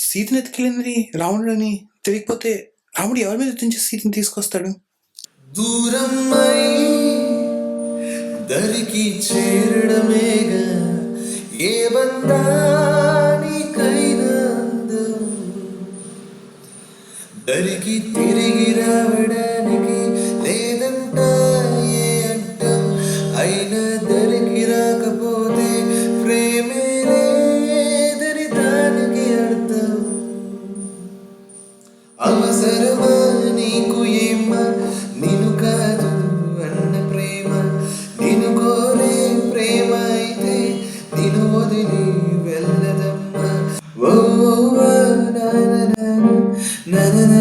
సీతను ఎత్తుకెళ్ళింది రావణుడని తెలియకపోతే రాముడు ఎవరి మీద నుంచి సీతను తీసుకొస్తాడు? దూరమై దరికి చేరడమేగా ఏ బంధానికైనా అందం. దరికి తిరిగి రావడానికి లేదంట ఏ అంటం. అయినా దరికి రాకపోతే ప్రేమే లేదని దానికి అర్థం. అవసరమా నీకు ఏమ్మా నిన్ను కాదు అన్న ప్రేమ? నిన్ను కోరే ప్రేమ అయితే నిన్ను వదిలి వెళ్ళదమ్మా. ఓ నా నా నా నా నా